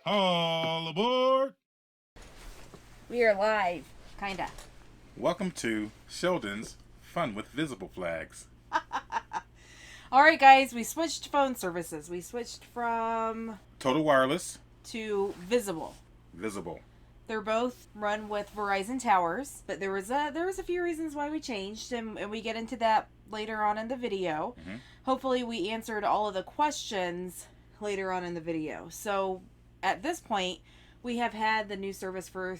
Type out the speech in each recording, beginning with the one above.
All aboard! We are live, kinda. Welcome to Sheldon's Fun with Visible Flags. All right, guys, we switched phone services. We switched from Total Wireless, to Visible. Visible. They're both run with Verizon towers, but there was a few reasons why we changed, and we get into that later on in the video. Mm-hmm. Hopefully, we answered all of the questions later on in the video. So at this point, we have had the new service for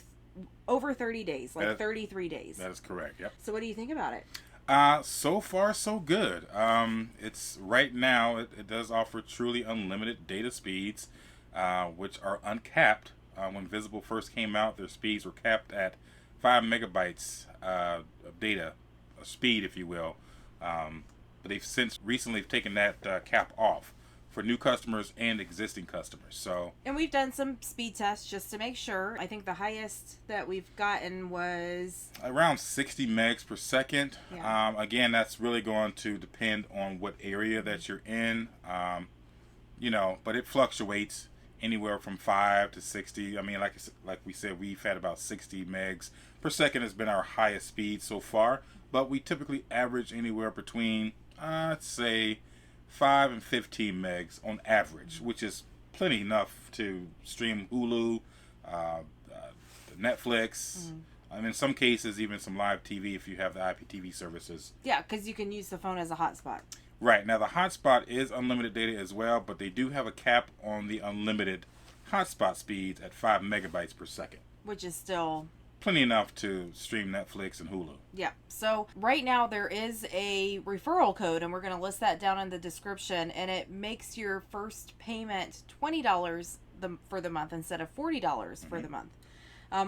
over 30 days, like 33 days. That is correct, yep. So what do you think about it? So far, so good. It's right now, it does offer truly unlimited data speeds, which are uncapped. When Visible first came out, their speeds were capped at 5 megabytes of data, speed, if you will. But they've since recently taken that cap off for new customers and existing customers. And we've done some speed tests just to make sure. I think the highest that we've gotten was around 60 megs per second. Yeah. Again, that's really going to depend on what area that you're in. But it fluctuates anywhere from 5 to 60. I mean, like we said, we've had about 60 megs per second has been our highest speed so far. But we typically average anywhere between, let's say, 5 and 15 megs on average, which is plenty enough to stream Hulu, Netflix, and in some cases even some live TV if you have the IPTV services. Yeah, because you can use the phone as a hotspot. Right. Now the hotspot is unlimited data as well, but they do have a cap on the unlimited hotspot speeds at 5 megabytes per second. Which is still plenty enough to stream Netflix and Hulu. Yeah. So right now there is a referral code, and we're going to list that down in the description, and it makes your first payment $20 for the month instead of $40 for the month.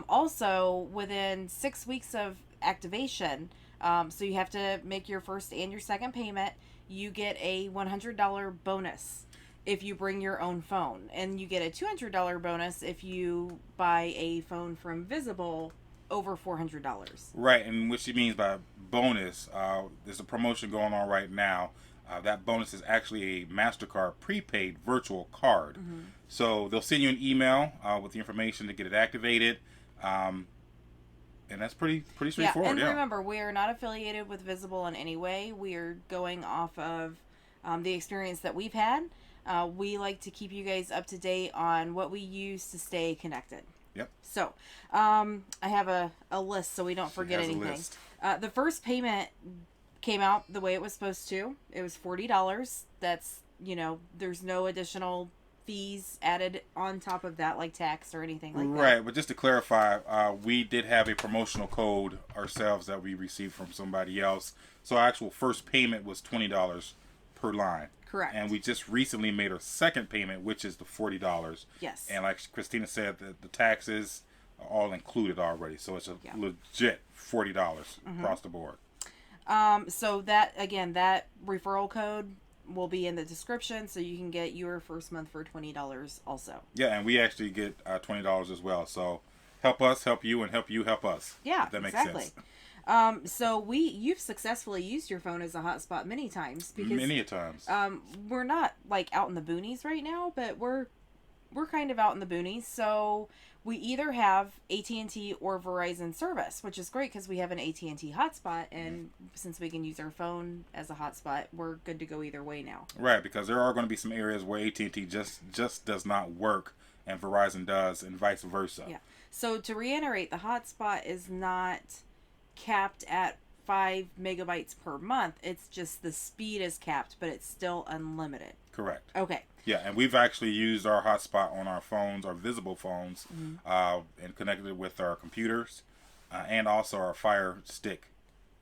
Also, within 6 weeks of activation, so you have to make your first and your second payment, you get a $100 bonus if you bring your own phone, and you get a $200 bonus if you buy a phone from Visible over $400. Right, and what she means by bonus, there's a promotion going on right now. That bonus is actually a MasterCard prepaid virtual card. So they'll send you an email with the information to get it activated. And that's pretty straightforward. And remember, we are not affiliated with Visible in any way. We are going off of the experience that we've had. We like to keep you guys up to date on what we use to stay connected. Yep. So, I have a list so we don't forget anything. The first payment came out the way it was supposed to. It was $40. That's, there's no additional fees added on top of that, like tax or anything like that. Right, but just to clarify, we did have a promotional code ourselves that we received from somebody else. So our actual first payment was $20 per line. Correct. And we just recently made our second payment, which is the $40. Yes. And like Christina said, the taxes are all included already. So it's a legit $40 across the board. So that referral code will be in the description, so you can get your first month for $20 also. Yeah, and we actually get $20 as well. So help us, help you, and help you help us. Yeah, if that makes sense. So you've successfully used your phone as a hotspot many times because many a times. We're not like out in the boonies right now, but we're kind of out in the boonies. So we either have AT&T or Verizon service, which is great because we have an AT&T hotspot, and since we can use our phone as a hotspot, we're good to go either way now. Right, because there are going to be some areas where AT&T just does not work, and Verizon does, and vice versa. Yeah. So to reiterate, the hotspot is not capped at 5 megabytes per month. It's just the speed is capped, but it's still unlimited. Correct. Okay. Yeah, and we've actually used our hotspot on our phones, our Visible phones, and connected it with our computers, and also our Fire Stick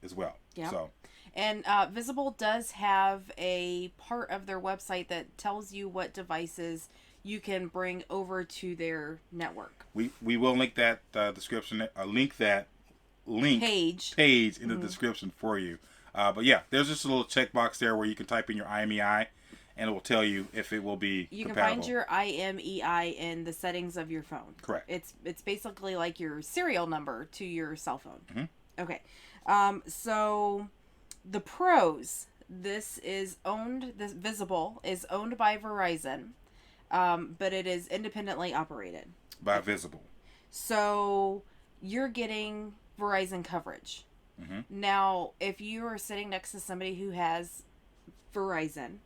as well. Yeah. So. And Visible does have a part of their website that tells you what devices you can bring over to their network. We will link that description, link page in the description for you. But yeah, there's just a little checkbox there where you can type in your IMEI, and it will tell you if it will be you compatible. Can find your IMEI in the settings of your phone. Correct. It's basically like your serial number to your cell phone. Okay. So the pros, this Visible is owned by Verizon. but it is independently operated by Visible. So you're getting Verizon coverage. Mm-hmm. Now, if you are sitting next to somebody who has Verizon,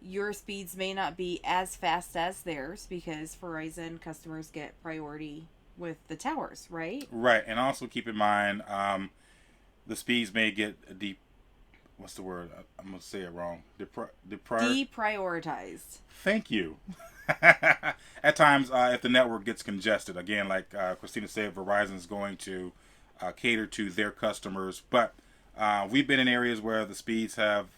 your speeds may not be as fast as theirs because Verizon customers get priority with the towers, right? Right, and also keep in mind the speeds may get what's the word? I'm gonna say it wrong. Deprioritized. Thank you. At times, if the network gets congested, again, like Christina said, Verizon is going to cater to their customers. But we've been in areas where the speeds have,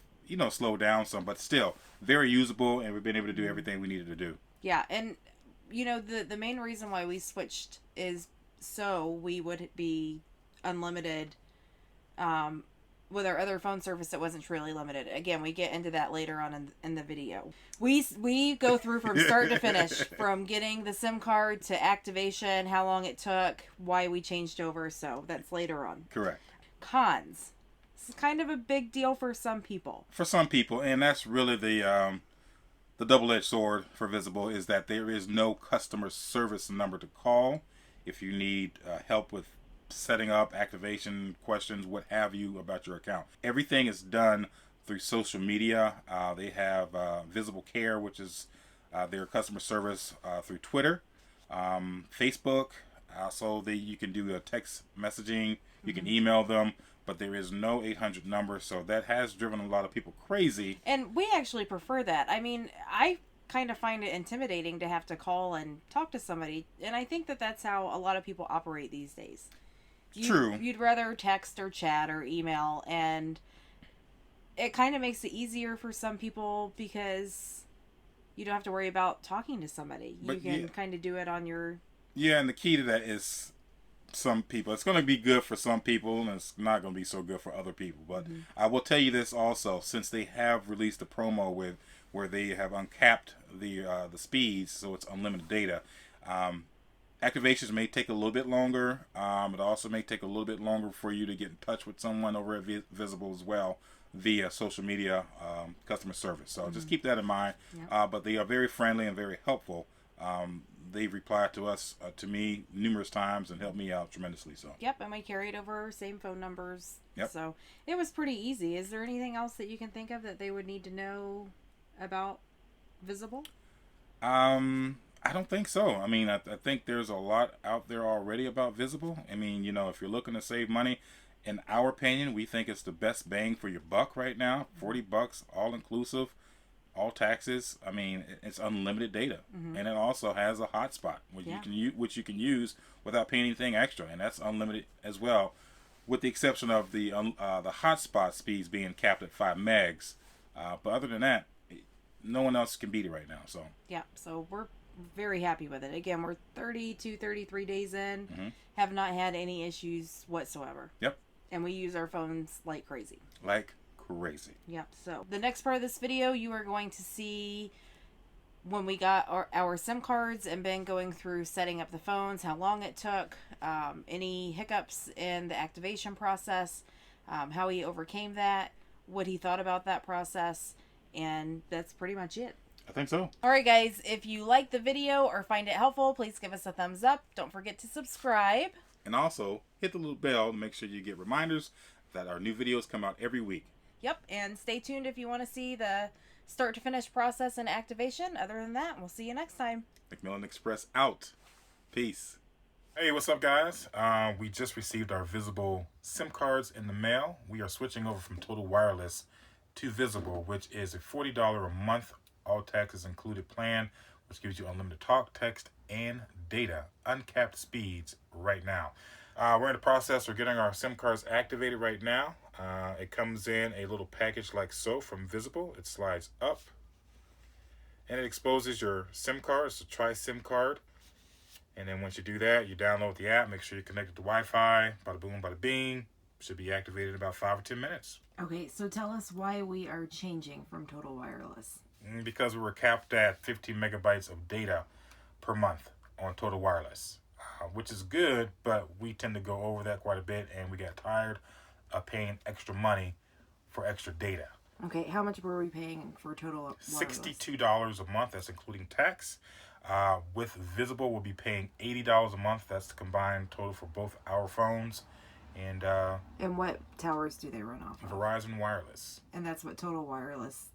slowed down some, but still very usable, and we've been able to do everything we needed to do. Yeah, and the main reason why we switched is so we would be unlimited. With our other phone service, it wasn't truly limited. Again, we get into that later on in the video. We go through from start to finish, from getting the SIM card to activation, how long it took, why we changed over. So that's later on. Correct. Cons. This is kind of a big deal for some people. For some people, and that's really the double-edged sword for Visible, is that there is no customer service number to call if you need help with setting up, activation, questions, what have you about your account. Everything is done through social media. They have Visible Care, which is their customer service through Twitter, Facebook. Also, you can do a text messaging. You can email them, but there is no 800 number, so that has driven a lot of people crazy. And we actually prefer that. I mean, I kind of find it intimidating to have to call and talk to somebody, and I think that that's how a lot of people operate these days. True. You'd rather text or chat or email, and it kind of makes it easier for some people because you don't have to worry about talking to somebody. You can kind of do it on your... Yeah, and the key to that is some people. It's going to be good for some people, and it's not going to be so good for other people. But I will tell you this also, since they have released a promo where they have uncapped the speeds, so it's unlimited data. Activations may take a little bit longer. It also may take a little bit longer for you to get in touch with someone over at Visible as well via social media customer service. So just keep that in mind. Yep. But they are very friendly and very helpful. They've replied to me numerous times and helped me out tremendously. So. Yep, and we carried over same phone numbers. Yep. So it was pretty easy. Is there anything else that you can think of that they would need to know about Visible? I don't think so. I mean, I think there's a lot out there already about Visible. I mean, if you're looking to save money, in our opinion, we think it's the best bang for your buck right now. $40, all inclusive, all taxes. I mean, it's unlimited data, and it also has a hotspot, which you can use without paying anything extra, and that's unlimited as well, with the exception of the hotspot speeds being capped at 5 megs. But other than that, no one else can beat it right now. So yeah, so we're very happy with it. Again, we're 32, 33 days in, have not had any issues whatsoever. Yep. And we use our phones like crazy. Like crazy. Yep. So the next part of this video, you are going to see when we got our SIM cards and been going through setting up the phones, how long it took, any hiccups in the activation process, how he overcame that, what he thought about that process, and that's pretty much it. I think so. Alright guys, if you like the video or find it helpful, please give us a thumbs up. Don't forget to subscribe. And also, hit the little bell to make sure you get reminders that our new videos come out every week. Yep, and stay tuned if you want to see the start to finish process and activation. Other than that, we'll see you next time. McMillan Express out. Peace. Hey, what's up guys? We just received our Visible SIM cards in the mail. We are switching over from Total Wireless to Visible, which is a $40 a month all taxes included plan, which gives you unlimited talk, text, and data, uncapped speeds right now. We're in the process of getting our SIM cards activated right now. It comes in a little package like so from Visible. It slides up, and it exposes your SIM card. It's a tri-SIM card. And then once you do that, you download the app, make sure you're connected to Wi-Fi, bada boom, bada bing. Should be activated in about 5 or 10 minutes. Okay, so tell us why we are changing from Total Wireless. Because we were capped at 15 megabytes of data per month on Total Wireless, which is good, but we tend to go over that quite a bit, and we got tired of paying extra money for extra data. Okay, how much were we paying for total wireless? $62 a month. That's including tax. With Visible, we'll be paying $80 a month. That's the combined total for both our phones. And what towers do they run off of? Verizon Wireless. And that's what Total Wireless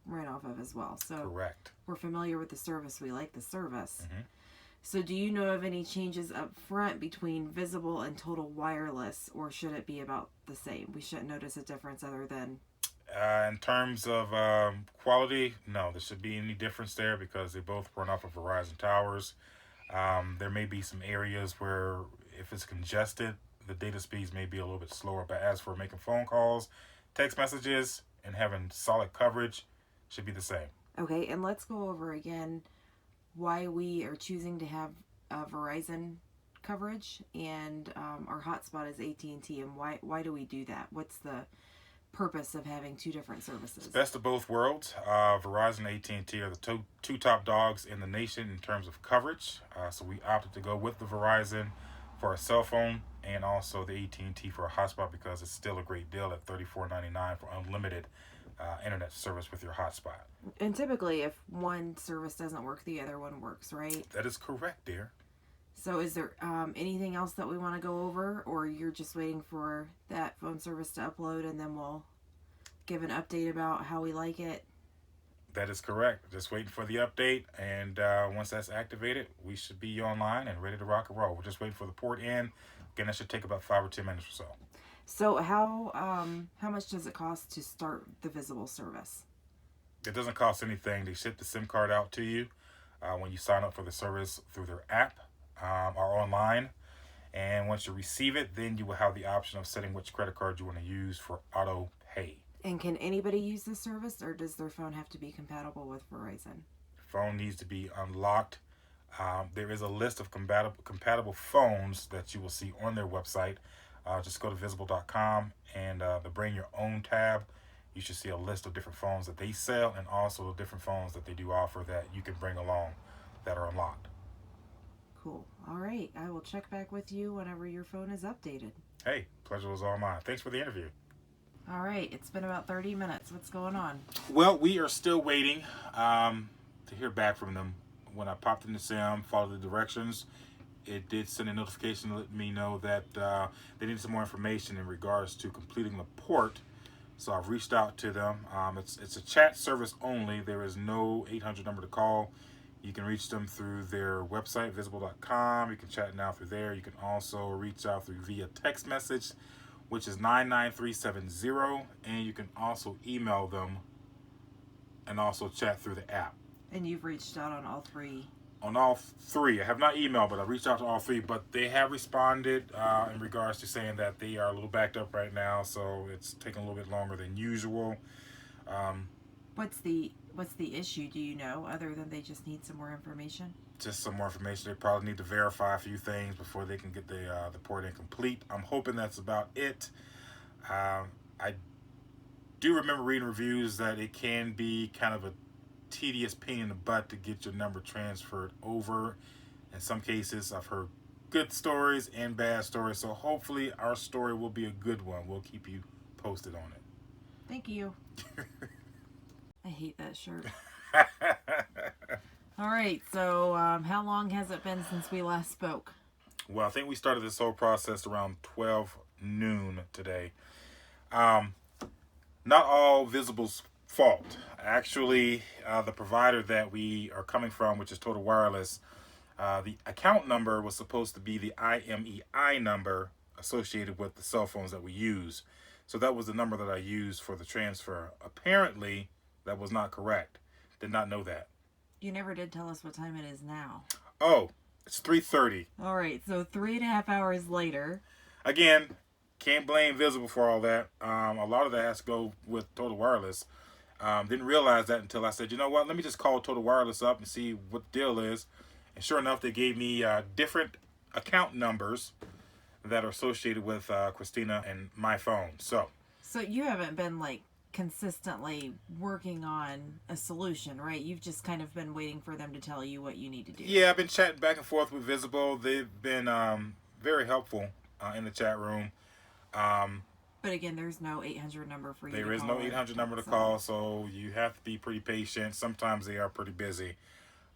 ran off of as well. So correct. We're familiar with the service. We like the service. Mm-hmm. So do you know of any changes up front between Visible and Total Wireless, or should it be about the same? We shouldn't notice a difference other than... In terms of quality, no, there should be any difference there because they both run off of Verizon towers. There may be some areas where if it's congested, the data speeds may be a little bit slower. But as for making phone calls, text messages, and having solid coverage, should be the same. Okay, and let's go over again why we are choosing to have Verizon coverage and our hotspot is AT&T, and why do we do that? What's the purpose of having two different services? It's best of both worlds. Verizon and AT&T are the two top dogs in the nation in terms of coverage. So we opted to go with the Verizon for a cell phone and also the AT&T for a hotspot because it's still a great deal at $34.99 for unlimited internet service with your hotspot. And typically, if one service doesn't work, the other one works, right? That is correct, dear. So is there anything else that we want to go over, or you're just waiting for that phone service to upload and then we'll give an update about how we like it? That is correct. Just waiting for the update, and once that's activated, we should be online and ready to rock and roll. We're just waiting for the port in. Again, that should take about 5 or 10 minutes or so. So how much does it cost to start the Visible service? It doesn't cost anything. They ship the SIM card out to you when you sign up for the service through their app or online. And once you receive it, then you will have the option of setting which credit card you want to use for auto pay. And can anybody use this service, or does their phone have to be compatible with Verizon? Phone needs to be unlocked. There is a list of compatible phones that you will see on their website. Just go to visible.com and the Bring Your Own tab. You should see a list of different phones that they sell and also the different phones that they do offer that you can bring along that are unlocked. Cool. All right. I will check back with you whenever your phone is updated. Hey, pleasure was all mine. Thanks for the interview. All right. It's been about 30 minutes. What's going on? Well, we are still waiting to hear back from them. When I popped in the SIM, followed the directions, it did send a notification to let me know that they need some more information in regards to completing the port. So I've reached out to them. It's a chat service only. There is no 800 number to call. You can reach them through their website, visible.com. You can chat now through there. You can also reach out through via text message, which is 99370. And you can also email them and also chat through the app. And you've reached out on all three? On all three. I have not emailed, but I've reached out to all three. But they have responded in regards to saying that they are a little backed up right now, so it's taking a little bit longer than usual. What's the issue, do you know, other than they just need some more information? Just some more information. They probably need to verify a few things before they can get the port in complete. I'm hoping that's about it. I do remember reading reviews that it can be kind of a tedious pain in the butt to get your number transferred over. In some cases, I've heard good stories and bad stories, so hopefully our story will be a good one. We'll keep you posted on it. Thank you. I hate that shirt. All right, so how long has it been since we last spoke? Well, I think we started this whole process around 12 noon today. Not all Visible's fault. Actually, the provider that we are coming from, which is Total Wireless, the account number was supposed to be the IMEI number associated with the cell phones that we use. So that was the number that I used for the transfer. Apparently, that was not correct. Did not know that. You never did tell us what time it is now. Oh, it's 3:30. All right, so 3.5 hours later. Again, can't blame Visible for all that. A lot of that has to go with Total Wireless. Didn't realize that until I said, you know what, let me just call Total Wireless up and see what the deal is. And sure enough, they gave me different account numbers that are associated with Christina and my phone. So you haven't been consistently working on a solution, right? You've just kind of been waiting for them to tell you what you need to do. Yeah, I've been chatting back and forth with Visible. They've been very helpful in the chat room. But again, there's no 800 number for you There to is call. no 800 number to call, so you have to be pretty patient. Sometimes they are pretty busy.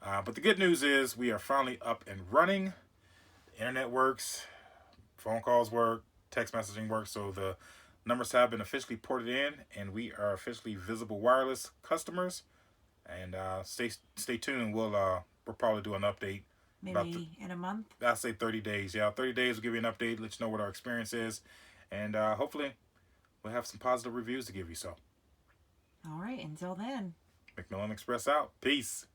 But the good news is we are finally up and running. Internet works, phone calls work, text messaging works. So the numbers have been officially ported in, and we are officially Visible Wireless customers. And stay tuned. We'll probably do an update. Maybe in a month. I'll say 30 days. Yeah, 30 days. We'll give you an update, let you know what our experience is, and hopefully we'll have some positive reviews to give you. So, all right. Until then, McMillan Express out. Peace.